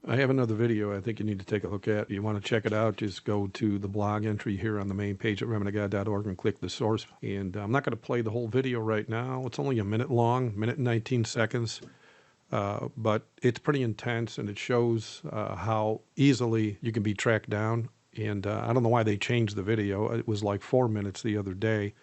I have another video I think you need to take a look at. You want to check it out, just go to the blog entry here on the main page at remnantofgod.org and click the source. And I'm not going to play the whole video right now. It's only a minute long, minute and 19 seconds. But it's pretty intense, and it shows how easily you can be tracked down. And I don't know why they changed the video. It was like 4 minutes the other day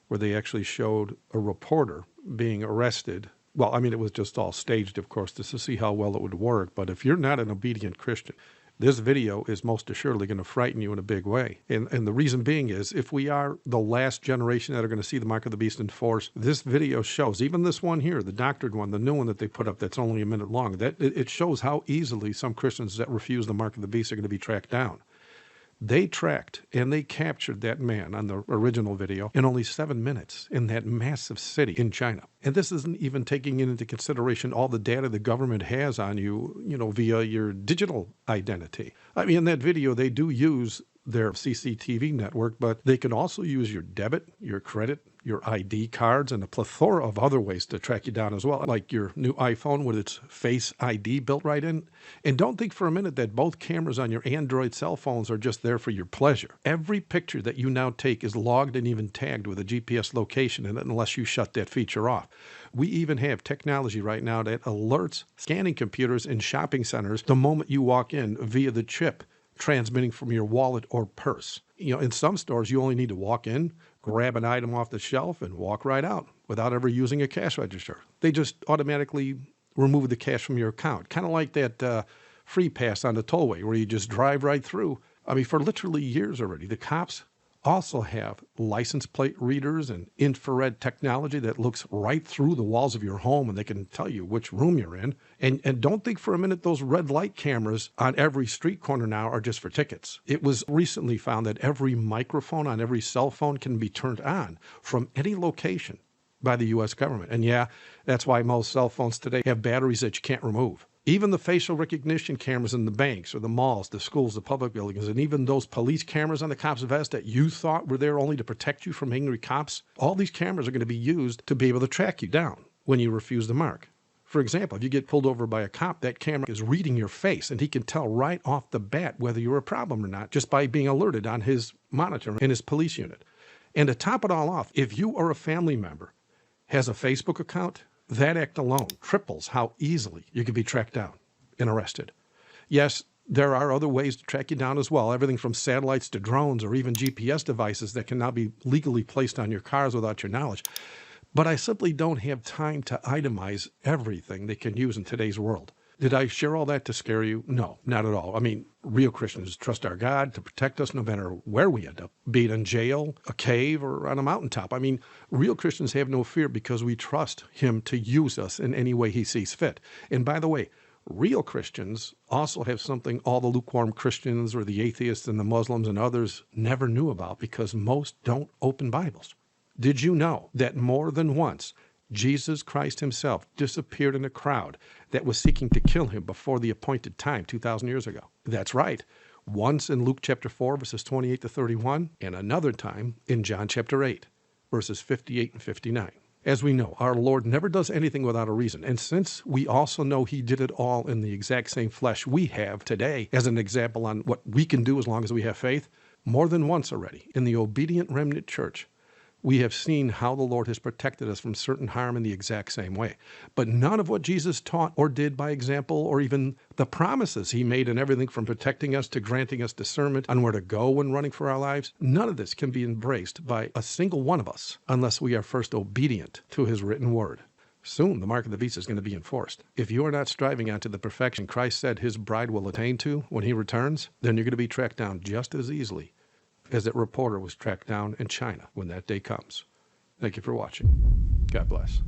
where they actually showed a reporter being arrested. Well, I mean, it was just all staged, of course, just to see how well it would work. But if you're not an obedient Christian, this video is most assuredly going to frighten you in a big way. And the reason being is, if we are the last generation that are going to see the mark of the beast in force, this video shows, even this one here, the doctored one, the new one that they put up that's only a minute long, that it shows how easily some Christians that refuse the mark of the beast are going to be tracked down. They tracked and they captured that man on the original video in only 7 minutes in that massive city in China. And this isn't even taking into consideration all the data the government has on you, via your digital identity. I mean, in that video, they do use their CCTV network, but they can also use your debit, your credit, your ID cards, and a plethora of other ways to track you down as well, like your new iPhone with its Face ID built right in. And don't think for a minute that both cameras on your Android cell phones are just there for your pleasure. Every picture that you now take is logged and even tagged with a GPS location, and unless you shut that feature off. We even have technology right now that alerts scanning computers in shopping centers the moment you walk in via the chip transmitting from your wallet or purse. In some stores, you only need to walk in, grab an item off the shelf, and walk right out without ever using a cash register. They just automatically remove the cash from your account, kind of like that free pass on the tollway where you just drive right through. I mean, for literally years already, the cops also have license plate readers and infrared technology that looks right through the walls of your home, and they can tell you which room you're in. And don't think for a minute those red light cameras on every street corner now are just for tickets. It was recently found that every microphone on every cell phone can be turned on from any location by the U.S. government. And yeah, that's why most cell phones today have batteries that you can't remove. Even the facial recognition cameras in the banks or the malls, the schools, the public buildings, and even those police cameras on the cops' vest that you thought were there only to protect you from angry cops, all these cameras are going to be used to be able to track you down when you refuse the mark. For example, if you get pulled over by a cop, that camera is reading your face, and he can tell right off the bat whether you're a problem or not just by being alerted on his monitor in his police unit. And to top it all off, if you or a family member has a Facebook account, that act alone triples how easily you can be tracked down and arrested. Yes, there are other ways to track you down as well, everything from satellites to drones or even GPS devices that can now be legally placed on your cars without your knowledge. But I simply don't have time to itemize everything they can use in today's world. Did I share all that to scare you? No, not at all. I mean, real Christians trust our God to protect us no matter where we end up, be it in jail, a cave, or on a mountaintop. I mean, real Christians have no fear because we trust Him to use us in any way He sees fit. And by the way, real Christians also have something all the lukewarm Christians or the atheists and the Muslims and others never knew about, because most don't open Bibles. Did you know that more than once Jesus Christ Himself disappeared in a crowd that was seeking to kill Him before the appointed time 2,000 years ago? That's right. Once in Luke chapter 4, verses 28 to 31, and another time in John chapter 8, verses 58 and 59. As we know, our Lord never does anything without a reason. And since we also know He did it all in the exact same flesh we have today as an example on what we can do as long as we have faith, more than once already in the obedient remnant church, we have seen how the Lord has protected us from certain harm in the exact same way. But none of what Jesus taught or did by example, or even the promises He made in everything from protecting us to granting us discernment on where to go when running for our lives, none of this can be embraced by a single one of us unless we are first obedient to His written word. Soon the mark of the beast is going to be enforced. If you are not striving after the perfection Christ said His bride will attain to when He returns, then you're going to be tracked down just as easily as that reporter was tracked down in China when that day comes. Thank you for watching. God bless.